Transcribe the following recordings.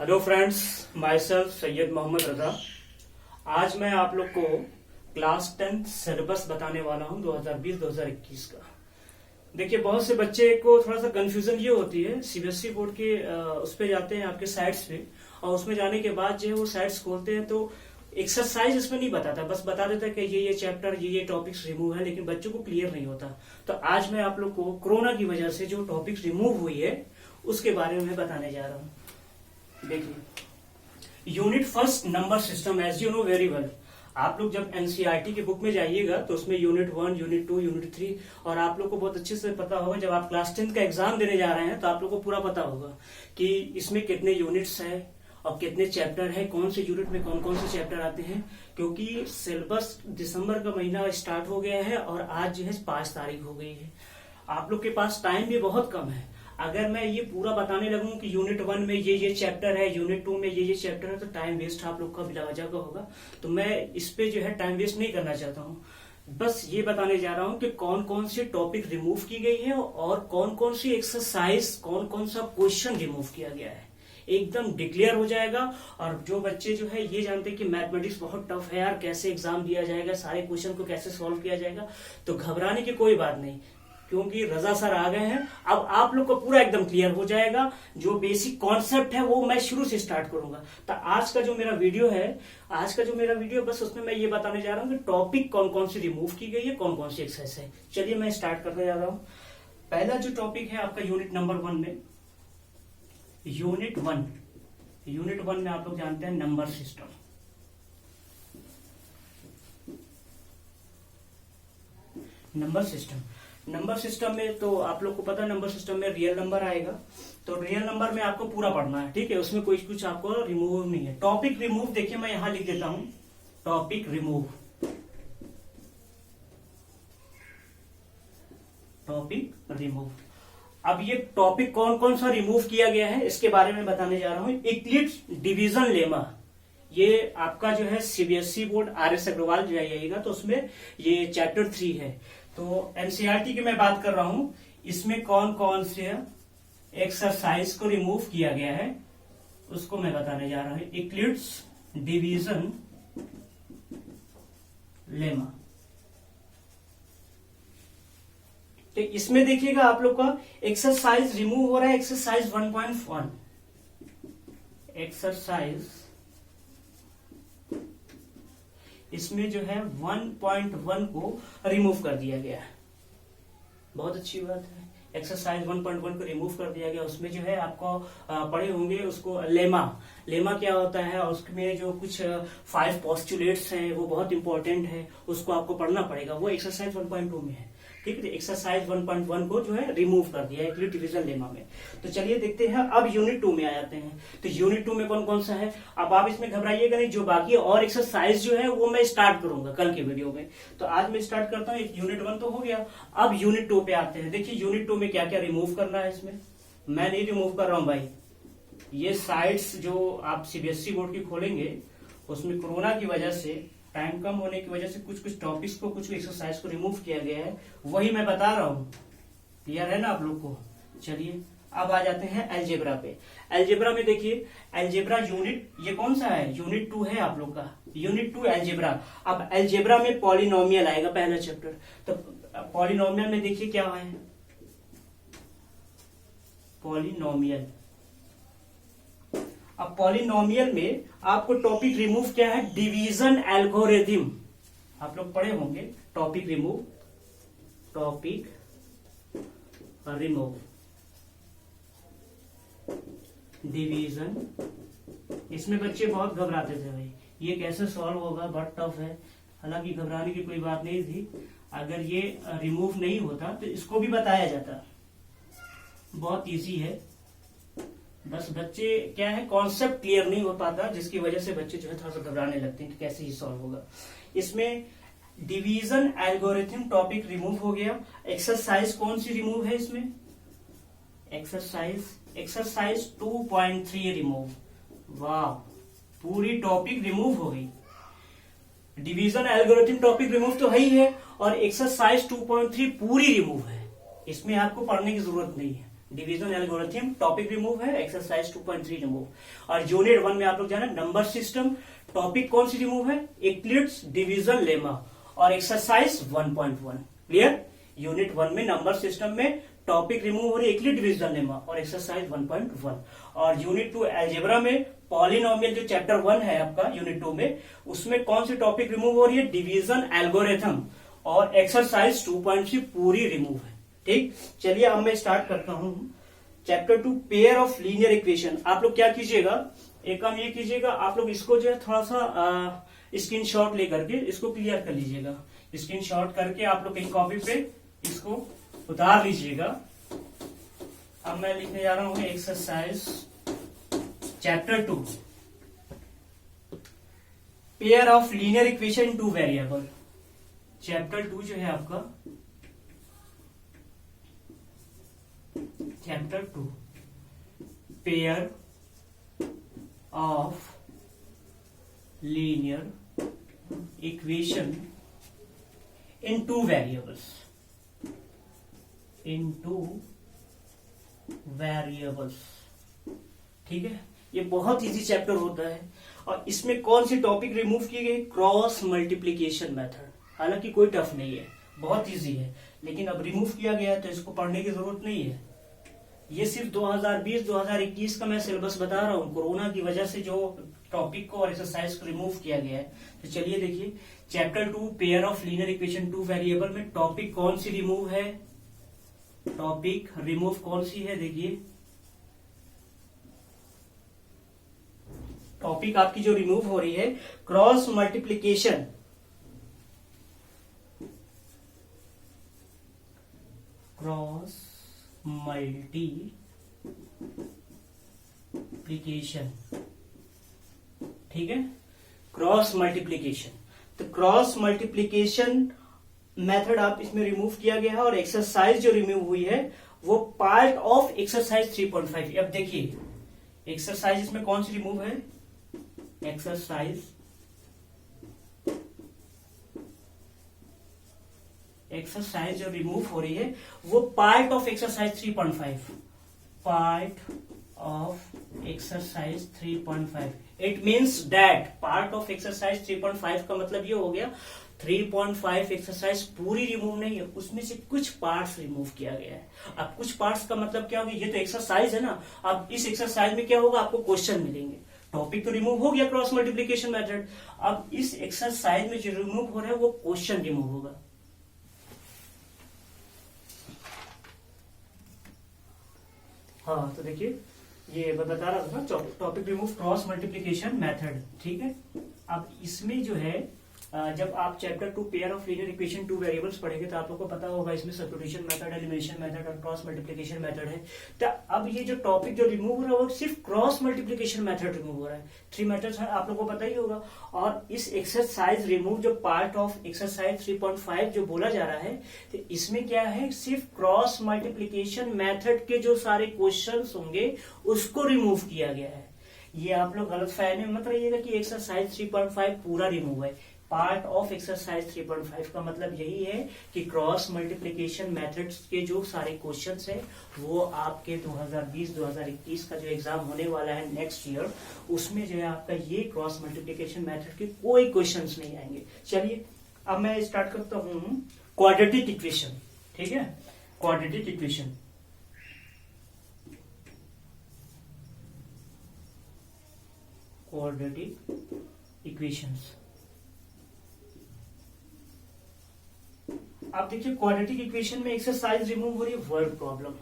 Hello friends, myself Syed Mohammad Raza. आज मैं आप लोग को क्लास 10 सिलेबस बताने वाला हूं 2020-2021 का। देखिए, बहुत से बच्चे को थोड़ा सा कंफ्यूजन ये होती है, सीबीएसई बोर्ड के उस पे जाते हैं आपके साइट्स पे, और उसमें जाने के बाद जो है वो साइट्स खोलते हैं तो एक्सरसाइज इसमें नहीं बताता, बस बता देता है कि ये चैप्टर ये टॉपिक्स रिमूव है, लेकिन बच्चों को क्लियर नहीं होता। तो आज मैं आप लोग को कोरोना की वजह से जो टॉपिक्स रिमूव हुई है उसके बारे में बताने जा रहा हूँ। देखिए, unit first number system, as you know very well. आप लोग जब एनसीईआरटी की बुक में जाइएगा तो उसमें यूनिट 1, यूनिट 2, यूनिट 3, और आप लोग को बहुत अच्छे से पता होगा, जब आप क्लास 10 का एग्जाम देने जा रहे हैं तो आप लोग को पूरा पता होगा कि इसमें कितने यूनिट्स है और कितने चैप्टर है, कौन से यूनिट में कौन कौन से चैप्टर आते हैं। क्योंकि सिलेबस दिसंबर का महीना स्टार्ट हो गया है और आज जो है 5 तारीख हो गई है। आप लोग के पास टाइम भी बहुत कम है। अगर मैं ये पूरा बताने लगूं कि यूनिट 1 में ये चैप्टर है, यूनिट 2 में ये चैप्टर है, तो टाइम वेस्ट आप लोग का बिला वजह का होगा। तो मैं इस पे जो है टाइम वेस्ट नहीं करना चाहता हूँ। बस ये बताने जा रहा हूँ कि कौन कौन से टॉपिक रिमूव की गई है और कौन कौन सी एक्सरसाइज, कौन कौन सा क्वेश्चन रिमूव किया गया है। एकदम डिक्लेयर हो जाएगा। और जो बच्चे जो है ये जानते हैं कि मैथमेटिक्स बहुत टफ है यार, कैसे एग्जाम दिया जाएगा, सारे क्वेश्चन को कैसे सॉल्व किया जाएगा, तो घबराने की कोई बात नहीं, क्योंकि रजा सर आ गए हैं। अब आप लोग को पूरा एकदम क्लियर हो जाएगा। जो बेसिक कॉन्सेप्ट है वो मैं शुरू से स्टार्ट करूंगा। तो आज का जो मेरा वीडियो है, बस उसमें मैं ये बताने जा रहा हूँ कि टॉपिक कौन कौन सी रिमूव की गई है, कौन कौन सी एक्सरसाइज है। चलिए मैं स्टार्ट करने जा रहा हूँ। पहला जो टॉपिक है आपका यूनिट नंबर 1 में, यूनिट 1 में आप लोग जानते हैं नंबर सिस्टम। नंबर सिस्टम में तो आप लोग को पता है, नंबर सिस्टम में रियल नंबर आएगा। तो रियल नंबर में आपको पूरा पढ़ना है, ठीक है। उसमें कोई कुछ आपको रिमूव नहीं है। टॉपिक रिमूव, देखिए मैं यहां लिख देता हूं, टॉपिक रिमूव। अब ये टॉपिक कौन कौन सा रिमूव किया गया है इसके बारे में बताने जा रहा हूं। इक्लिप्स डिवीजन लेमा, ये आपका जो है सीबीएसई बोर्ड RS अग्रवाल जाइएगा तो उसमें ये चैप्टर 3 है। तो एनसीईआरटी की मैं बात कर रहा हूं, इसमें कौन कौन से एक्सरसाइज को रिमूव किया गया है उसको मैं बताने जा रहा हूं। इक्लिप्स डिवीजन लेमा, तो इसमें देखिएगा आप लोग का एक्सरसाइज रिमूव हो रहा है। एक्सरसाइज 1.1, एक्सरसाइज इसमें जो है 1.1 को रिमूव कर दिया गया है। बहुत अच्छी बात है, एक्सरसाइज 1.1 को रिमूव कर दिया गया। उसमें जो है आपको पढ़े होंगे उसको लेमा क्या होता है, और उसमें जो कुछ 5 पोस्टुलेट्स हैं वो बहुत इंपॉर्टेंट है, उसको आपको पढ़ना पड़ेगा। वो एक्सरसाइज 1.2 में है, ठीक है। एक्सरसाइज 1.1 को जो है रिमूव कर दिया है इक्लिप्स डिवीजन लेमा में। तो चलिए देखते हैं, अब यूनिट 2 में आ जाते हैं। तो यूनिट 2 में कौन कौन सा है, अब आप इसमें घबराइएगा नहीं। जो बाकी और एक्सरसाइज जो है वो मैं स्टार्ट करूंगा कल के वीडियो में। तो आज मैं स्टार्ट करता हूँ। यूनिट 1 तो हो गया, अब यूनिट 2 पे आते हैं। देखिए यूनिट 2 में क्या क्या रिमूव करना है। इसमें मैं नहीं रिमूव कर रहा हूं भाई, ये साइट्स जो आप सीबीएसई बोर्ड की खोलेंगे उसमें कोरोना की वजह से, टाइम कम होने की वजह से कुछ टॉपिक्स को, कुछ एक्सरसाइज को रिमूव किया गया है, वही मैं बता रहा हूं। क्लियर है ना आप लोग को। चलिए अब आ जाते हैं अलजेब्रा पे। अलजेब्रा में देखिए, अलजेब्रा यूनिट ये कौन सा है, यूनिट 2 है आप लोग का, यूनिट 2 अलजेब्रा। अब अलजेब्रा में पॉलिनोमियल आएगा पहला चैप्टर। तो पॉलिनोमियल में देखिए क्या है, पॉलिनोमियल। अब पॉलिनोमियल में आपको टॉपिक रिमूव क्या है, डिवीजन एल्गोरिथम। आप लोग पढ़े होंगे टॉपिक रिमूव, डिवीजन। इसमें बच्चे बहुत घबराते थे भाई, ये कैसे सॉल्व होगा, बहुत टफ है। हालांकि घबराने की कोई बात नहीं थी, अगर ये रिमूव नहीं होता तो इसको भी बताया जाता। बहुत इजी है, बस बच्चे क्या है, कॉन्सेप्ट क्लियर नहीं हो पाता, जिसकी वजह से बच्चे जो है थोड़ा सा घबराने लगते हैं कि कैसे ही सॉल्व होगा। इसमें डिवीजन एल्गोरिथम टॉपिक रिमूव हो गया। एक्सरसाइज कौन सी रिमूव है इसमें, एक्सरसाइज 2.3 रिमूव। वाह, पूरी टॉपिक रिमूव हो गई। डिवीजन एल्गोरिथम टॉपिक रिमूव तो है ही है, और एक्सरसाइज 2.3 पूरी रिमूव है। इसमें आपको पढ़ने की जरूरत नहीं है, डिवीजन एल्गोरिथम, टॉपिक रिमूव है, एक्सरसाइज 2.3 रिमूव। और यूनिट 1 में आप लोग जाना नंबर सिस्टम, टॉपिक कौन सी रिमूव है, इक्लिप्स, डिवीजन लेमा और एक्सरसाइज 1.1। क्लियर? यूनिट 1 में नंबर सिस्टम में टॉपिक रिमूव हो रही है, इक्लिप्स, डिवीजन लेमा और एक्सरसाइज 1.1। और यूनिट 2 अलजेब्रा में पॉलिनोमियल जो चैप्टर 1 है आपका यूनिट 2 में, उसमें कौन सी टॉपिक रिमूव हो रही है, डिवीजन एल्गोरिथम और एक्सरसाइज 2.3 पूरी रिमूव है। ठीक, चलिए अब मैं स्टार्ट करता हूं chapter 2 pair of linear equation. आप लोग क्या कीजिएगा, एक काम ये कीजिएगा, आप लोग इसको जो है थोड़ा सा स्क्रीनशॉट लेकर के इसको क्लियर कर लीजिएगा। स्क्रीनशॉट करके आप लोग कहीं कॉपी पे इसको उतार लीजिएगा। अब मैं लिखने जा रहा हूं exercise chapter 2 pair of linear equation two variable. Chapter 2 जो है आपका chapter 2 pair of linear equation in two variables, in two variables. ठीक है, ये बहुत इजी चैप्टर होता है और इसमें कौन सी टॉपिक रिमूव की गई, क्रॉस मल्टीप्लीकेशन मेथड। हालांकि कोई टफ नहीं है, बहुत इजी है, लेकिन अब रिमूव किया गया है तो इसको पढ़ने की जरूरत नहीं है। ये सिर्फ 2020-2021 का मैं सिलेबस बता रहा हूँ, कोरोना की वजह से जो टॉपिक को और एक्सरसाइज को रिमूव किया गया है। तो चलिए देखिए chapter 2 pair of linear equation two variable में टॉपिक कौन सी रिमूव है, टॉपिक रिमूव कौन सी है, देखिए टॉपिक आपकी जो रिमूव हो रही है क्रॉस मल्टीप्लीकेशन, क्रॉस मल्टीप्लीकेशन। ठीक है, क्रॉस मल्टीप्लीकेशन। तो क्रॉस मल्टीप्लीकेशन मेथड आप इसमें रिमूव किया गया है और एक्सरसाइज जो रिमूव हुई है वो पार्ट ऑफ एक्सरसाइज 3.5। अब देखिए एक्सरसाइज इसमें कौन सी रिमूव है, एक्सरसाइज जो रिमूव हो रही है वो part of exercise 3.5, part of exercise 3.5। It means that part of exercise 3.5 का मतलब ये हो गया 3.5 एक्सरसाइज पूरी रिमूव नहीं है, उसमें से कुछ पार्ट्स रिमूव किया गया है। अब कुछ पार्ट्स का मतलब क्या होगा, ये तो एक्सरसाइज है ना, अब इस एक्सरसाइज में क्या होगा, आपको क्वेश्चन मिलेंगे। टॉपिक तो रिमूव हो गया क्रॉस मल्टीप्लीकेशन मेथड, अब इस एक्सरसाइज में जो रिमूव हो रहा है वो क्वेश्चन रिमूव होगा। हाँ तो देखिए ये बता रहा था ना, topic remove cross multiplication method. ठीक है, अब इसमें जो है जब आप chapter 2 pair of linear equation two variables पढ़ेंगे तो आप लोगों को पता होगा इसमें सब्स्टिट्यूशन मेथड, एलिमिनेशन मेथड और क्रॉस मल्टीप्लीकेशन मेथड है। तो अब ये जो टॉपिक जो रिमूव हो रहा है वो सिर्फ क्रॉस मल्टीप्लीकेशन मेथड रिमूव हो रहा है। 3 मेथड्स है, आप लोगों को पता ही होगा। और इस एक्सरसाइज रिमूव जो पार्ट ऑफ एक्सरसाइज 3.5 जो बोला जा रहा है, तो इसमें क्या है, सिर्फ क्रॉस मल्टीप्लीकेशन मेथड के जो सारे क्वेश्चन होंगे उसको रिमूव किया गया है। ये आप लोग गलत फहमी में मत रहिएगा कि एक्सरसाइज 3.5 पूरा रिमूव है। पार्ट ऑफ एक्सरसाइज 3.5 का मतलब यही है कि क्रॉस मल्टीप्लीकेशन मेथड्स के जो सारे क्वेश्चंस हैं वो आपके 2020-2021 का जो एग्जाम होने वाला है नेक्स्ट ईयर, उसमें जो है आपका ये क्रॉस मल्टीप्लीकेशन मेथड के कोई क्वेश्चंस नहीं आएंगे। चलिए अब मैं स्टार्ट करता हूं क्वाड्रेटिक इक्वेशन। ठीक है, क्वाड्रेटिक इक्वेशन। Quadratic equations. आप देखिए क्वाड्रेटिक इक्वेशन में एक्सरसाइज रिमूव हो रही है वर्ड प्रॉब्लम।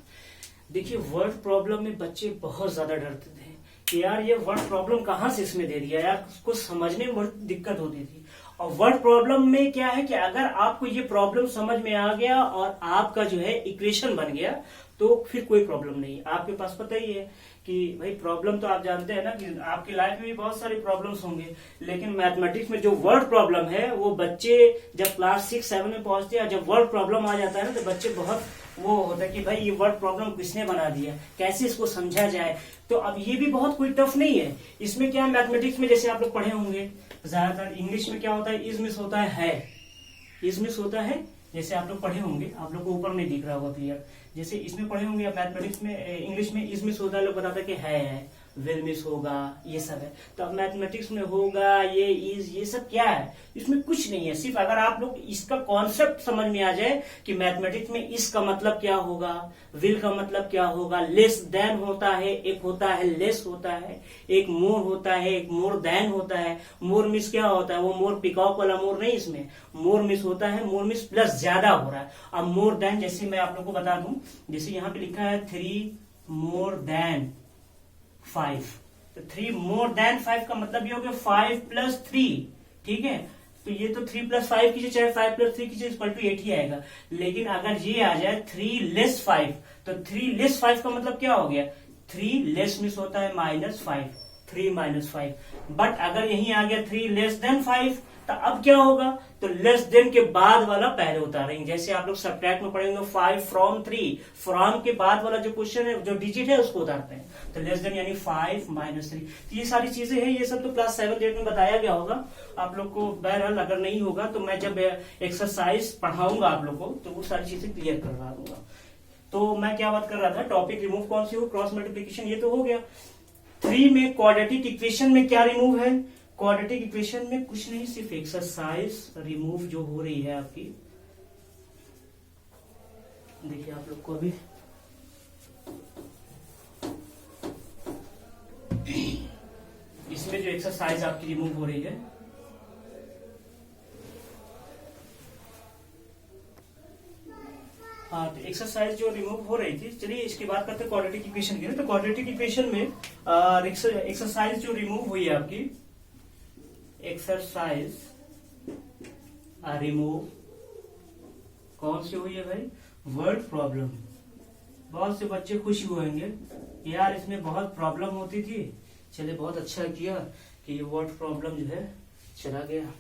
देखिए वर्ड प्रॉब्लम में बच्चे बहुत ज्यादा डरते थे कि यार ये वर्ड प्रॉब्लम कहां से इसमें दे दिया, यार उसको समझने में बहुत दिक्कत होती थी। और वर्ड प्रॉब्लम में क्या है कि अगर आपको ये प्रॉब्लम समझ में आ गया और आपका जो है इक्वेशन बन गया तो फिर कोई प्रॉब्लम नहीं। आपके पास पता ही है कि भाई प्रॉब्लम तो आप जानते हैं ना कि आपकी लाइफ में भी बहुत सारी प्रॉब्लम्स होंगे, लेकिन मैथमेटिक्स में जो वर्ड प्रॉब्लम है वो बच्चे जब क्लास 6-7 में पहुंचते हैं, जब वर्ड प्रॉब्लम आ जाता है ना तो बच्चे बहुत वो होता है कि भाई ये वर्ड प्रॉब्लम किसने बना दिया, कैसे इसको समझा जाए। तो अब ये भी बहुत कोई टफ नहीं है। इसमें क्या है, मैथमेटिक्स में जैसे आप लोग पढ़े होंगे ज्यादातर इंग्लिश में क्या होता है, इज मिस होता है, इज मिस होता है जैसे आप लोग पढ़े होंगे, आप लोग को ऊपर नहीं दिख रहा होगा क्लियर, जैसे इसमें पढ़े होंगे आप मैथमेटिक्स में, इंग्लिश में इज मिस होता है, लोग बताते हैं कि है, विल मिस होगा, ये सब है। तो अब मैथमेटिक्स में होगा, ये इज, ये सब क्या है, इसमें कुछ नहीं है। सिर्फ अगर आप लोग इसका कॉन्सेप्ट समझ में आ जाए कि मैथमेटिक्स में इस का मतलब क्या होगा, विल का मतलब क्या होगा, लेस देन होता है, एक होता है लेस होता है, एक मोर होता है, एक मोर देन होता है। मोर मिस क्या होता है, वो मोर पिकॉक वाला मोर नहीं, इसमें मोर मिस होता है, मोर मिस प्लस ज्यादा हो रहा है। अब मोर देन, जैसे मैं आप लोग को बता दूं, जैसे यहाँ पे लिखा है 3 मोर देन 5, तो 3 मोर देन 5 का मतलब ये हो गया 5 प्लस 3, ठीक है। तो ये तो 3 प्लस 5 कीजिए, चाहे 5 प्लस 3 कीजिए, इक्वल टू 8 ही आएगा। लेकिन अगर ये आ जाए 3 लेस 5, तो 3 लेस 5 का मतलब क्या हो गया, 3 लेस मिस होता है -5, 3 -5। बट अगर यही आ गया 3 लेस देन 5, तो अब क्या होगा, तो लेस देन के बाद वाला पहले उतारेंगे। जैसे आप लोग सब्ट्रैक्ट में पढ़ेंगे 5 फ्रॉम 3, फ्रॉम के बाद वाला जो क्वेश्चन है, जो डिजिट है, उसको उतारते हैं। तो लेस देन यानी 5 -3। तो ये सारी चीजें हैं, ये सब तो क्लास 7 8 में बताया गया होगा आप लोग को। बहरहाल अगर नहीं होगा तो मैं जब एक्सरसाइज पढ़ाऊंगा आप लोग को, तो वो सारी चीजें क्लियर करवा दूंगा। तो मैं क्या बात कर रहा था, टॉपिक रिमूव कौन सी हो, क्रॉस मल्टीप्लीकेशन, ये तो हो गया। 3 में क्वाड्रेटिक इक्वेशन में क्या रिमूव है, क्वाड्रेटिक इक्वेशन में कुछ नहीं, सिर्फ एक्सरसाइज रिमूव जो हो रही है आपकी। देखिए आप लोग को अभी इसमें जो एक्सरसाइज आपकी रिमूव हो रही है, हाँ, तो एक्सरसाइज जो रिमूव हो रही थी, चलिए इसकी बात करते हैं क्वाड्रेटिक इक्वेशन की। तो क्वाड्रेटिक इक्वेशन में एक्सरसाइज जो रिमूव हुई है आपकी, एक्सरसाइज रिमूव कौन सी हुई है भाई, वर्ड प्रॉब्लम। बहुत से बच्चे खुश हुए होंगे, यार इसमें बहुत प्रॉब्लम होती थी, चलिए बहुत अच्छा किया कि ये वर्ड प्रॉब्लम जो है चला गया।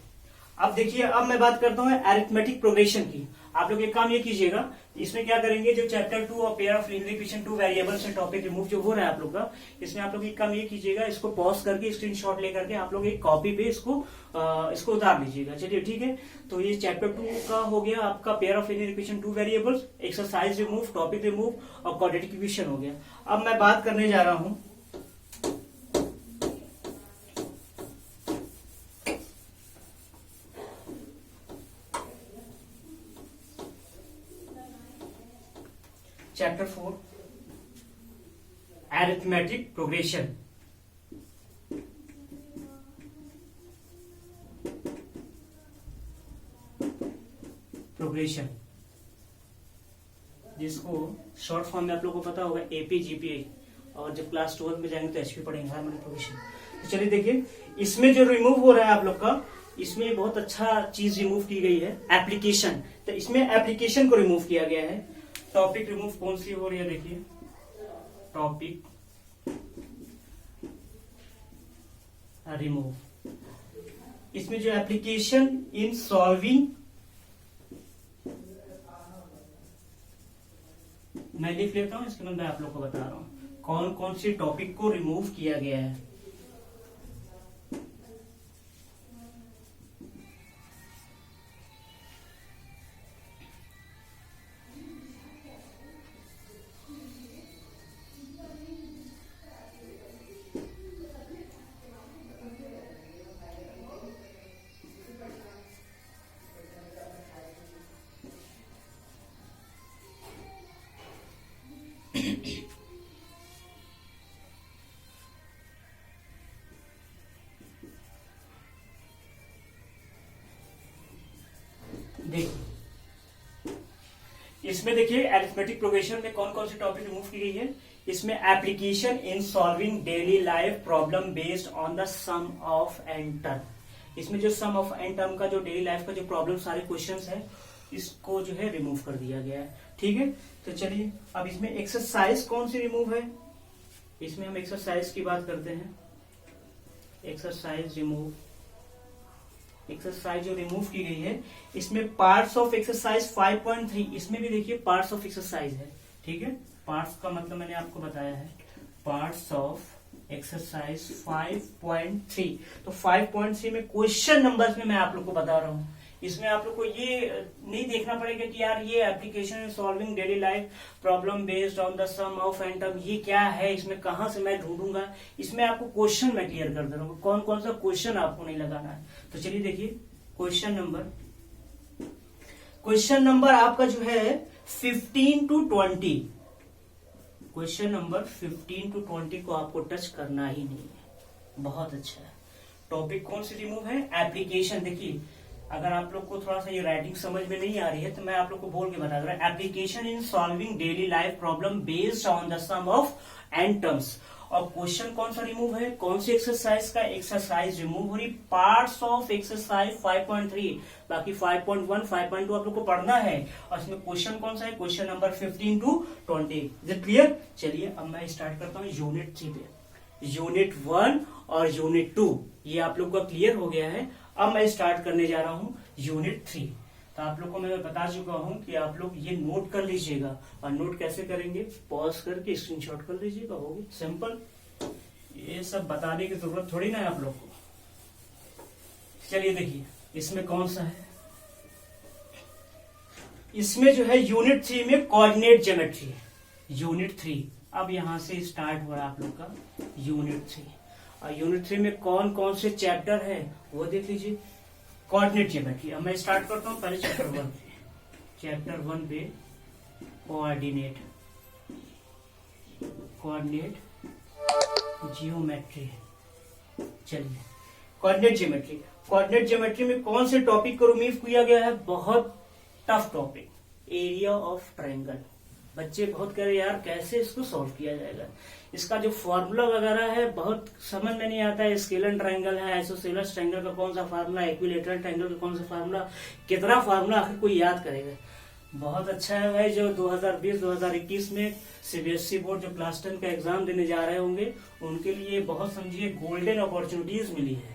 अब देखिए, अब मैं बात करता हूँ अरिथमेटिक प्रोग्रेशन की। आप लोग एक काम ये कीजिएगा, इसमें क्या करेंगे, जो चैप्टर 2 और pair of linear equation 2 variable से टॉपिक रिमूव जो हो रहा है आप लोग का, इसमें आप लोग एक काम ये कीजिएगा, इसको पॉज करके स्क्रीनशॉट लेकर के आप लोग एक कॉपी पे इसको उतार लीजिएगा। चलिए ठीक है। तो ये चैप्टर 2 का हो गया आपका pair of linear equation 2 variables, exercise remove, topic remove और क्वाड्रेटिक इक्वेशन हो गया। अब मैं बात करने जा रहा हूं चैप्टर 4 अरिथमेटिक प्रोग्रेशन। जिसको शॉर्ट फॉर्म में आप लोगों को पता होगा एपी जीपीए, और जब क्लास 12 में जाएंगे तो एचपी पढ़ेंगे, हार्मोनिक प्रोग्रेशन। तो चलिए देखिए, इसमें जो रिमूव हो रहा है आप लोग का, इसमें बहुत अच्छा चीज रिमूव की गई है, एप्लीकेशन। तो इसमें एप्लीकेशन को रिमूव किया गया है। टॉपिक रिमूव कौन सी हो रही है, देखिए टॉपिक रिमूव। इसमें जो एप्लीकेशन इन सॉल्विंग, मैं लिख लेता हूं, इसके बाद मैं आप लोग को बता रहा हूं कौन कौन सी टॉपिक को रिमूव किया गया है। देखिए इसमें, देखिए अरिथमेटिक प्रोग्रेशन में कौन कौन सी टॉपिक रिमूव की गई है। इसमें application in solving daily life problem based on the sum of n term. इसमें जो सम ऑफ एन टर्म का जो डेली लाइफ का जो प्रॉब्लम सारे क्वेश्चंस है, इसको जो है रिमूव कर दिया गया है। ठीक है, तो चलिए अब इसमें एक्सरसाइज कौन सी रिमूव है, इसमें हम एक्सरसाइज की बात करते हैं। एक्सरसाइज रिमूव, एक्सरसाइज जो रिमूव की गई है, इसमें पार्ट्स ऑफ एक्सरसाइज 5.3, इसमें भी देखिए पार्ट्स ऑफ एक्सरसाइज है। ठीक है, पार्ट्स का मतलब मैंने आपको बताया है, पार्ट्स ऑफ एक्सरसाइज 5.3। तो 5.3 में क्वेश्चन नंबर्स में मैं आप लोग को बता रहा हूं, इसमें आप लोग को ये नहीं देखना पड़ेगा कि यार ये application solving daily life problem based on the sum of n term, ये क्या है, इसमें कहां से मैं ढूंढूंगा। इसमें आपको क्वेश्चन मैं क्लियर कर दे रहा हूँ, कौन कौन सा क्वेश्चन आपको नहीं लगाना है। तो चलिए देखिए क्वेश्चन नंबर आपका जो है 15 to 20, क्वेश्चन नंबर 15 to 20 को आपको टच करना ही नहीं है। बहुत अच्छा है। टॉपिक कौन सी रिमूव है? एप्लीकेशन। देखिए अगर आप लोग को थोड़ा सा ये राइटिंग समझ में नहीं आ रही है तो मैं आप लोग को बोल के बता दूं, application in solving daily life problem based on the sum of n terms. और क्वेश्चन कौन सा रिमूव है? कौन सी एक्सरसाइज का? एक्सरसाइज रिमूव हो रही पार्ट्स ऑफ एक्सरसाइज 5.3। बाकी 5.1 5.2 आप लोग को पढ़ना है। और इसमें क्वेश्चन कौन सा है? Question number 15 to 20। Is it clear? चलिए अब मैं स्टार्ट करता हूँ यूनिट 3 पे। यूनिट 1 और यूनिट 2 ये आप लोग का क्लियर हो गया है। अब मैं स्टार्ट करने जा रहा हूँ यूनिट 3। तो आप लोग को मैं बता चुका हूं कि आप लोग ये नोट कर लीजिएगा। और नोट कैसे करेंगे? पॉज करके स्क्रीनशॉट कर लीजिएगा, होगी सिंपल। ये सब बताने की जरूरत थोड़ी ना है आप लोग को। चलिए देखिए इसमें कौन सा है। इसमें जो है यूनिट 3 में कोऑर्डिनेट ज्योमेट्री है। यूनिट 3 अब यहां से स्टार्ट हो रहा है आप लोग का यूनिट 3। और यूनिट 3 में कौन कौन से चैप्टर है वो देख लीजिए। Coordinate geometry. अब मैं स्टार्ट करता हूं पहले चैप्टर 1 पे। चैप्टर 1 पे कोऑर्डिनेट जियोमेट्री। चलिए कोऑर्डिनेट ज्योमेट्री। कोऑर्डिनेट ज्योमेट्री में कौन से टॉपिक को रिमूव किया गया है? बहुत tough topic, area of triangle. बच्चे बहुत कह रहे यार कैसे इसको सॉल्व किया जाएगा। इसका जो फॉर्मूला वगैरह है बहुत समझ में नहीं आता है। स्केलर ट्रायंगल है, आइसोसेलेस ट्रायंगल का कौन सा फार्मूला, इक्विलेटरल ट्रायंगल का कौन सा फार्मूला, कितना फार्मूला आखिर कोई याद करेगा। बहुत अच्छा है भाई जो 2020-2021 में सीबीएसई बोर्ड जो क्लास 10 का एग्जाम देने जा रहे होंगे उनके लिए बहुत समझिए गोल्डन अपॉर्चुनिटीज मिली है।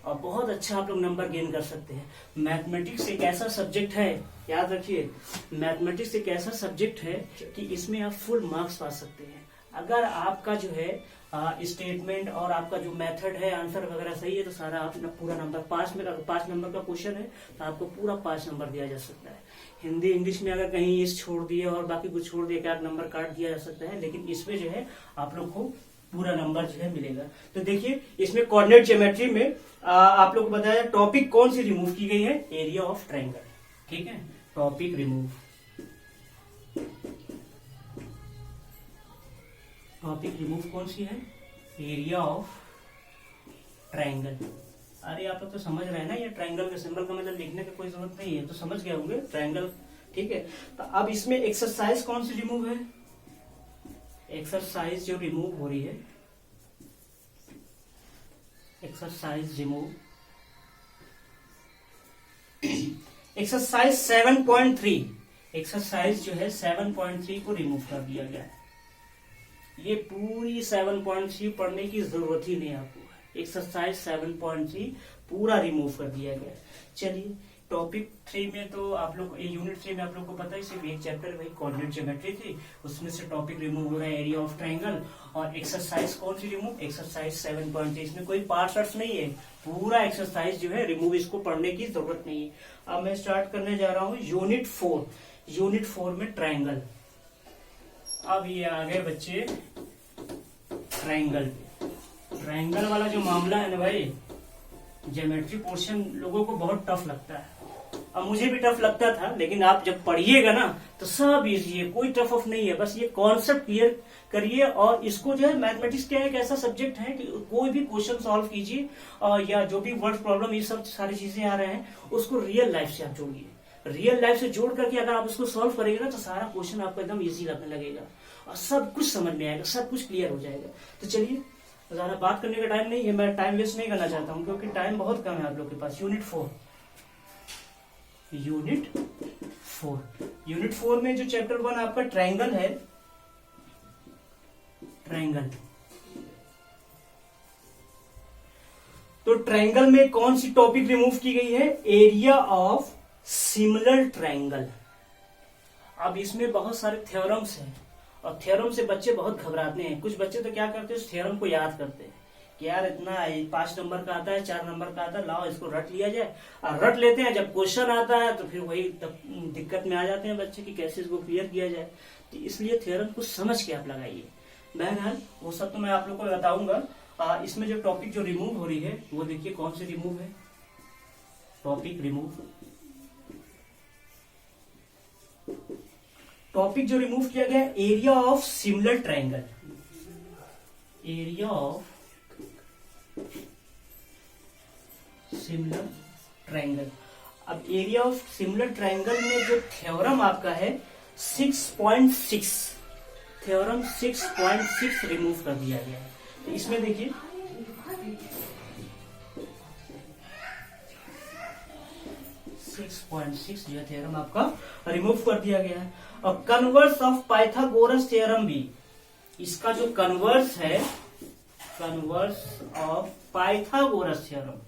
और बहुत अच्छा आप लोग नंबर गेन कर सकते हैं। मैथमेटिक्स एक ऐसा सब्जेक्ट है, याद रखिए मैथमेटिक्स एक ऐसा सब्जेक्ट है कि इसमें आप फुल मार्क्स पा सकते हैं। अगर आपका जो है स्टेटमेंट और आपका जो मेथड है आंसर वगैरह सही है तो सारा आप पूरा नंबर 5 में, अगर 5 नंबर का क्वेश्चन है तो आपको पूरा 5 नंबर दिया जा सकता है। हिंदी इंग्लिश में अगर कहीं इस छोड़ दिए और बाकी कुछ छोड़ दिए क्या नंबर काट दिया जा सकता है, लेकिन इसमें जो है आप लोग को पूरा नंबर जो है मिलेगा। तो देखिए इसमें कोऑर्डिनेट ज्योमेट्री में आप लोग को बताया टॉपिक कौन सी रिमूव की गई है? Area of triangle. ठीक है, टॉपिक रिमूव। टॉपिक रिमूव कौन सी है? Area of triangle. अरे आप लोग तो समझ रहे हैं ना, ये ट्रायंगल के सिंबल का मतलब लिखने की कोई जरूरत नहीं है, तो समझ गए होंगे ट्रायंगल। ठीक है, तो अब इसमें एक्सरसाइज कौन सी रिमूव है? एक्सरसाइज जो रिमूव हो रही है, एक्सरसाइज रिमूव, एक्सरसाइज 7.3। एक्सरसाइज जो है 7.3 को रिमूव कर दिया गया है। ये पूरी 7.3 पढ़ने की जरूरत ही नहीं आपको। एक्सरसाइज 7.3 पूरा रिमूव कर दिया गया। चलिए टॉपिक 3 में तो आप लोग यूनिट 3 में आप लोग को पता है सिर्फ एक चैप्टर भाई कोऑर्डिनेट ज्योमेट्री थी, उसमें से टॉपिक रिमूव हो रहा है एरिया ऑफ ट्रायंगल। और एक्सरसाइज कौन सी रिमूव? एक्सरसाइज 7.3। इसमें कोई पार्ट्स नहीं है, पूरा एक्सरसाइज जो है रिमूव, इसको पढ़ने की जरूरत नहीं है। अब मैं स्टार्ट करने जा रहा हूँ यूनिट 4। यूनिट 4 में ट्रायंगल। अब ये आ गए बच्चे ट्रायंगल। ट्रायंगल वाला जो मामला है ना भाई, ज्योमेट्री पोर्शन लोगों को बहुत टफ लगता है। अब मुझे भी टफ लगता था, लेकिन आप जब पढ़िएगा ना तो सब इजी है, कोई टफ ऑफ नहीं है। बस ये कॉन्सेप्ट क्लियर करिए। और इसको जो है मैथमेटिक्स क्या है, एक ऐसा सब्जेक्ट है कि कोई भी क्वेश्चन सॉल्व कीजिए या जो भी वर्ड प्रॉब्लम ये सब सारी चीजें आ रहे हैं उसको रियल लाइफ से आप जोड़िए। रियल लाइफ से जोड़ करके अगर आप उसको सॉल्व करेंगे ना तो सारा क्वेश्चन आपको एकदम इजी लगने लगेगा और सब कुछ समझ में आएगा, सब कुछ क्लियर हो जाएगा। तो चलिए ज्यादा बात करने का टाइम नहीं है, मैं टाइम वेस्ट नहीं करना चाहता हूं क्योंकि टाइम बहुत कम है आप लोग के पास। यूनिट 4। यूनिट 4 में जो चैप्टर 1 आपका ट्रायंगल है, ट्रायंगल। तो ट्रायंगल में कौन सी टॉपिक रिमूव की गई है? Area of similar triangle. अब इसमें बहुत सारे थ्योरम्स हैं और थ्योरम से बच्चे बहुत घबराते हैं। कुछ बच्चे तो क्या करते हैं, उस थ्योरम को याद करते हैं, कि यार इतना 5 नंबर का आता है, 4 नंबर का आता है, लाओ इसको रट लिया जाए। और रट लेते हैं, जब क्वेश्चन आता है तो फिर वही दिक्कत में आ जाते हैं बच्चे कि कैसे इसको क्लियर किया जाए। तो इसलिए थ्योरम को समझ के आप लगाइए। बहरहाल वो सब तो मैं आप लोग को बताऊंगा। इसमें जो टॉपिक जो रिमूव हो रही है वो देखिए कौन सी रिमूव है। टॉपिक रिमूव, टॉपिक जो रिमूव किया गया area of similar triangle, area of similar triangle. अब एरिया ऑफ सिमिलर ट्रायंगल में जो थ्योरम आपका है 6.6, थ्योरम 6.6 रिमूव कर दिया गया है। तो इसमें देखिए 6.6 जो थ्योरम आपका रिमूव कर दिया गया है। और कन्वर्स ऑफ पाइथागोरस थ्योरम भी, इसका जो कन्वर्स है, कन्वर्स ऑफ पाइथागोरस थ्योरम,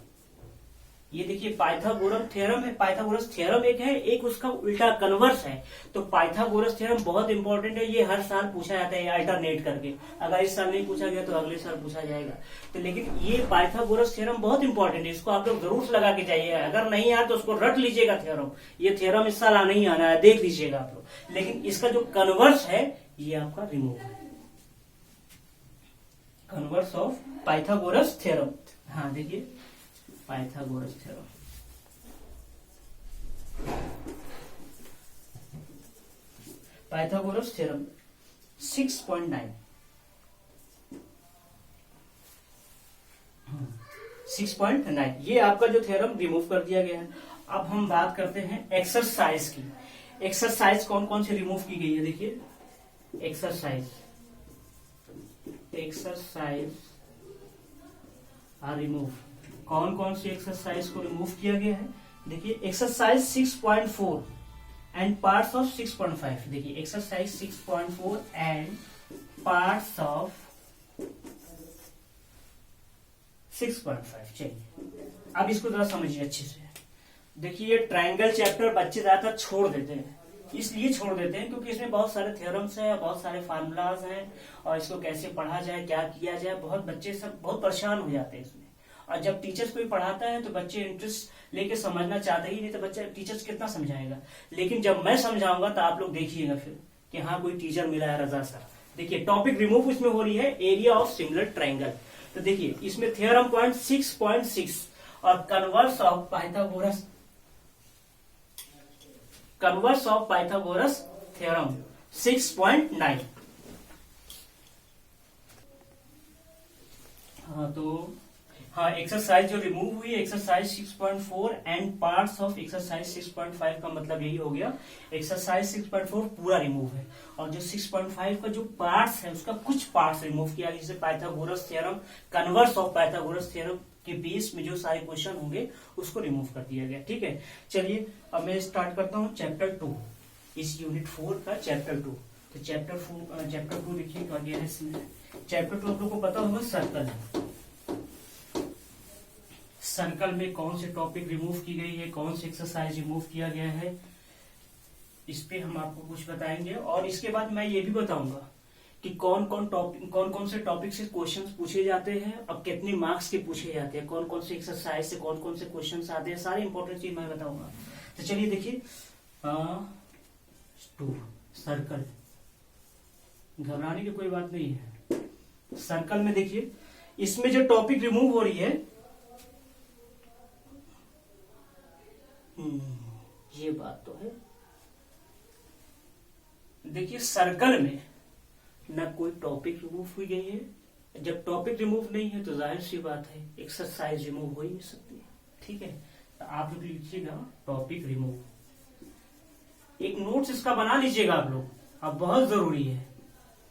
ये देखिए पाइथागोरस थ्योरम है, पाइथागोरस थ्योरम एक है, एक उसका उल्टा कन्वर्स है। तो पाइथागोरस थ्योरम बहुत इंपॉर्टेंट है, ये हर साल पूछा जाता है अल्टरनेट करके। अगर इस साल नहीं पूछा गया तो अगले साल पूछा जाएगा। तो लेकिन ये पाइथागोरस थ्योरम बहुत इंपॉर्टेंट है, इसको आप लोग जरूर लगा के जाइए। अगर नहीं आया तो उसको रट लीजिएगा थ्योरम, ये थ्योरम इस साल आना ही आना है, देख लीजिएगा आप लोग। लेकिन इसका जो कन्वर्स है ये आपका रिमूव है, कन्वर्स ऑफ पाइथागोरस थ्योरम। हाँ देखिए पाइथागोरस थ्योरम, पाइथागोरस थ्योरम 6.9, 6.9 ये आपका जो थ्योरम रिमूव कर दिया गया है। अब हम बात करते हैं एक्सरसाइज की। एक्सरसाइज कौन कौन सी रिमूव की गई है देखिए। एक्सरसाइज, एक्सरसाइज आर रिमूव, कौन कौन सी एक्सरसाइज को रिमूव किया गया है देखिए। Exercise 6.4 and parts of 6.5। देखिए एक्सरसाइज 6.4 एंड पार्ट्स ऑफ 6.5। चलिए अब इसको जरा समझिए अच्छे से। देखिए ये ट्रायंगल चैप्टर बच्चे ज्यादातर छोड़ देते हैं, इसलिए छोड़ देते हैं क्योंकि इसमें बहुत सारे थ्योरम्स हैं, बहुत सारे फार्मूलाज हैं, और इसको कैसे पढ़ा जाए, क्या किया जाए, बहुत बच्चे सब बहुत परेशान हो जाते हैं इसमें। और जब टीचर्स कोई पढ़ाता है तो बच्चे इंटरेस्ट लेके समझना चाहते ही नहीं, तो बच्चा टीचर्स कितना समझाएगा। लेकिन जब मैं समझाऊंगा तो आप लोग देखिएगा फिर कि हाँ कोई टीचर मिला है रजा सर। देखिए टॉपिक रिमूव इसमें हो रही है एरिया ऑफ सिमिलर ट्रायंगल। तो देखिए इसमें थ्योरम पॉइंट 6.6 और converse of Pythagoras, converse of Pythagoras theorem 6.9। हाँ तो हाँ एक्सरसाइज जो रिमूव हुई exercise 6.4 and parts of exercise 6.5 का मतलब यही हो गया एक्सरसाइज 6.4 पूरा रिमूव है, और जो 6.5 का जो पार्ट्स है उसका कुछ पार्ट्स रिमूव किया, जैसे Pythagoras theorem, converse of Pythagoras theorem के बेस में जो सारे क्वेश्चन होंगे उसको रिमूव कर दिया गया। ठीक है, चलिए अब मैं स्टार्ट करता हूँ चैप्टर 2, इस यूनिट 4 का चैप्टर 2। तो चैप्टर 2 देखिए क्या गया है इसमें। चैप्टर 2 आप लोग को पता होगा सर्कल, सर्कल में कौन से टॉपिक रिमूव की गई है, कौन सी एक्सरसाइज रिमूव किया गया है, इस पे हम आपको कुछ बताएंगे। और इसके बाद मैं ये भी बताऊंगा कि कौन कौन से टॉपिक से क्वेश्चंस पूछे जाते हैं, अब कितने मार्क्स के पूछे जाते हैं, कौन कौन से एक्सरसाइज से कौन कौन से क्वेश्चंस आते हैं, सारे इंपॉर्टेंट चीज मैं बताऊंगा। तो चलिए देखिए 2 सर्कल, घबराने की कोई बात नहीं है। सर्कल में देखिए इसमें जो टॉपिक रिमूव हो रही है ये बात तो है। देखिए सर्कल में ना कोई टॉपिक रिमूव हुई गई है, जब टॉपिक रिमूव नहीं है तो जाहिर सी बात है एक्सरसाइज रिमूव हो ही नहीं सकती। ठीक है, तो आप लोग लिखिएगा टॉपिक रिमूव, एक नोट्स इसका बना लीजिएगा आप लोग, अब बहुत जरूरी है,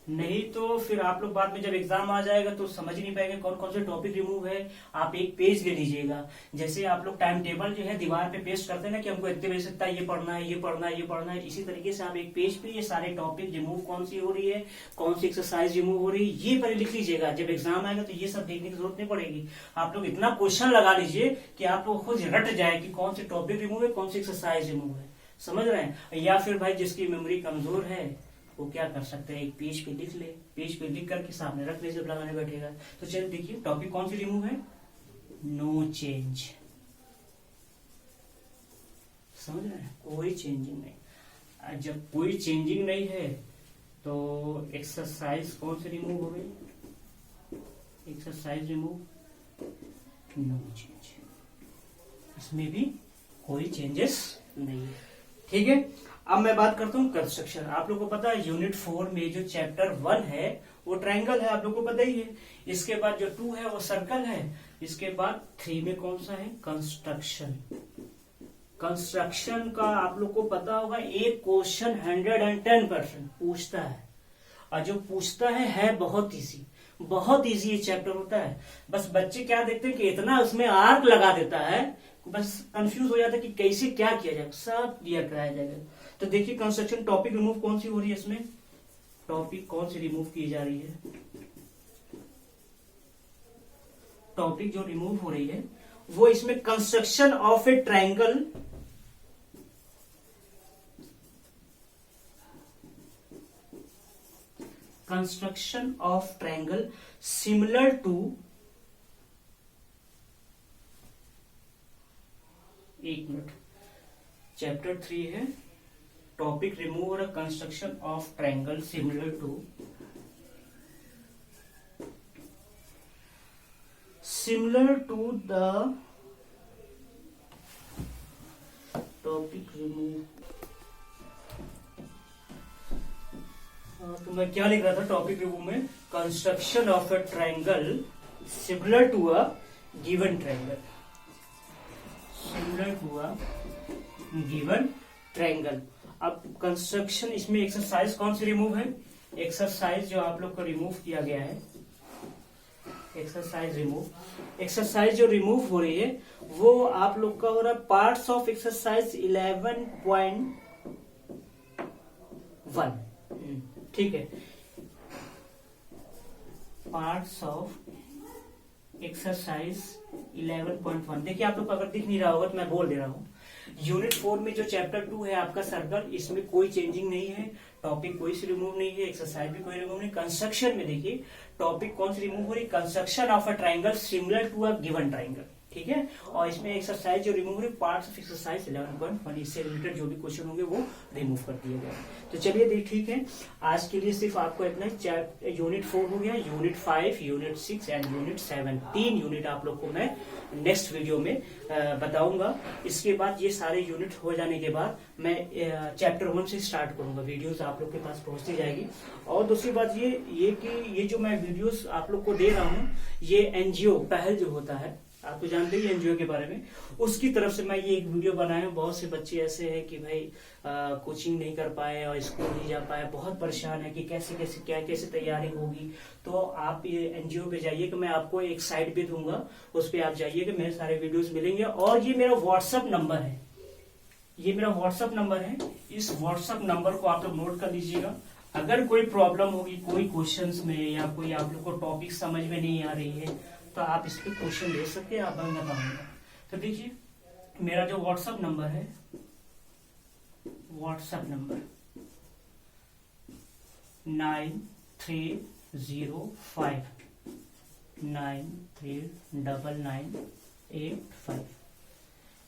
नहीं तो फिर आप लोग बाद में जब एग्जाम आ जाएगा तो समझ नहीं पाएंगे कौन कौन से टॉपिक रिमूव है। आप एक पेज ले लीजिएगा, जैसे आप लोग टाइम टेबल जो है दीवार पे पेस्ट करते हैं ना कि हमको इतने बजे से ये पढ़ना है, ये पढ़ना है, ये पढ़ना है, इसी तरीके से आप एक पेज पे ये सारे टॉपिक रिमूव कौन सी हो रही है, कौन सी एक्सरसाइज रिमूव हो रही है, ये पहले लिख लीजिएगा। जब एग्जाम आएगा तो ये सब देखने की जरूरत नहीं पड़ेगी, आप लोग इतना क्वेश्चन लगा लीजिए कि आप लोग खुद रट जाए कि कौन से टॉपिक रिमूव है, कौन सी एक्सरसाइज रिमूव है। समझ रहे हैं? या फिर भाई जिसकी मेमोरी कमजोर है वो क्या कर सकते हैं, एक पेज पे लिख ले, पेज पे लिख करके सामने रख ले जब लगाने बैठेगा। तो चलिए देखिए टॉपिक कौन सी रिमूव है, नो चेंज। समझ रहे हैं, कोई चेंजिंग नहीं। जब कोई चेंजिंग नहीं है तो एक्सरसाइज कौन सी रिमूव हो गई, एक्सरसाइज रिमूव, नो चेंज, इसमें भी कोई चेंजेस नहीं है। ठीक है, अब मैं बात करता हूँ कंस्ट्रक्शन। आप लोगों को पता है यूनिट 4 में जो चैप्टर 1 है वो ट्रायंगल है, आप लोगों को पता ही है। इसके बाद जो 2 है वो सर्कल है। इसके बाद 3 में कौन सा है, कंस्ट्रक्शन। कंस्ट्रक्शन का आप लोग को पता होगा एक क्वेश्चन 110% पूछता है, और जो पूछता है बहुत इजी, बहुत इजी ये चैप्टर होता है। बस बच्चे क्या देखते हैं कि इतना उसमें आर्क लगा देता है, बस कंफ्यूज हो जाता है कि कैसे क्या किया जाए, सब क्लियर कराया जाएगा। तो देखिए कंस्ट्रक्शन टॉपिक रिमूव कौन सी हो रही है, इसमें टॉपिक कौन सी रिमूव की जा रही है, टॉपिक जो रिमूव हो रही है वो इसमें construction of a triangle, construction of triangle similar to, एक मिनट, चैप्टर 3 है, टॉपिक रिमूव और construction of triangle similar to, similar to the topic remove. तो मैं क्या लिख रहा था टॉपिक रिमूव में, construction of a triangle similar to a given triangle, similar to a given triangle. अब कंस्ट्रक्शन, इसमें एक्सरसाइज कौन सी रिमूव है, एक्सरसाइज जो आप लोग को रिमूव किया गया है, एक्सरसाइज रिमूव, एक्सरसाइज जो रिमूव हो रही है वो आप लोग का हो रहा है पार्ट्स ऑफ एक्सरसाइज 11.1। ठीक है, पार्ट्स ऑफ एक्सरसाइज 11.1। देखिए आप लोग को अगर दिख नहीं रहा होगा तो मैं बोल दे रहा हूँ। यूनिट 4 में जो चैप्टर 2 है आपका सर्कल, इसमें कोई चेंजिंग नहीं है, टॉपिक कोई सी रिमूव नहीं है, एक्सरसाइज भी कोई रिमूव नहीं। कंस्ट्रक्शन में देखिए टॉपिक कौन सी रिमूव हो रही है, construction of a triangle similar to a given triangle. ठीक है, और इसमें एक्सरसाइज जो रिमूव है पार्ट्स ऑफ एक्सरसाइज 11.1, इससे रिलेटेड जो भी क्वेश्चन होंगे वो रिमूव कर दिए गए। तो चलिए ठीक है, आज के लिए सिर्फ आपको इतना ही। यूनिट 4 हो गया, unit 5, unit 6 and unit 7, 3 unit आप लोग को मैं नेक्स्ट वीडियो में बताऊंगा। इसके बाद ये सारे यूनिट हो जाने के बाद मैं चैप्टर 1 से स्टार्ट करूंगा, वीडियोस आप लोग के पास पहुंचती जाएगी। और दूसरी बात ये कि ये जो मैं वीडियोस आप लोग को दे रहा हूँ, ये एनजीओ पहल जो होता है, आप तो जानते ही एनजीओ के बारे में, उसकी तरफ से मैं ये एक वीडियो बनाया हूँ। बहुत से बच्चे ऐसे हैं कि भाई कोचिंग नहीं कर पाए और स्कूल नहीं जा पाए, बहुत परेशान है कि कैसे कैसे क्या कैसे तैयारी होगी। तो आप ये एनजीओ पे जाइए, कि मैं आपको एक साइट पे दूंगा, उस पे आप जाइए कि मेरे सारे वीडियोस मिलेंगे। और ये मेरा व्हाट्सएप नंबर है, ये मेरा व्हाट्सएप नंबर है, इस व्हाट्सएप नंबर को आप लोग नोट कर लीजिएगा। अगर कोई प्रॉब्लम होगी कोई क्वेश्चंस में, या कोई आप लोग को टॉपिक समझ में नहीं आ रही है, तो आप इस पे क्वेश्चन ले सकते हैं, आप मैं बताऊंगा। तो देखिए मेरा जो व्हाट्सएप नंबर है, व्हाट्सएप नंबर 9305939985,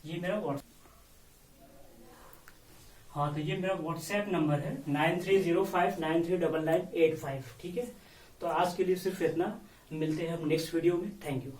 ये मेरा व्हाट्सएप, हाँ तो ये मेरा व्हाट्सएप नंबर है 9305939985। ठीक है, तो आज के लिए सिर्फ इतना, मिलते हैं हम नेक्स्ट वीडियो में। Thank you.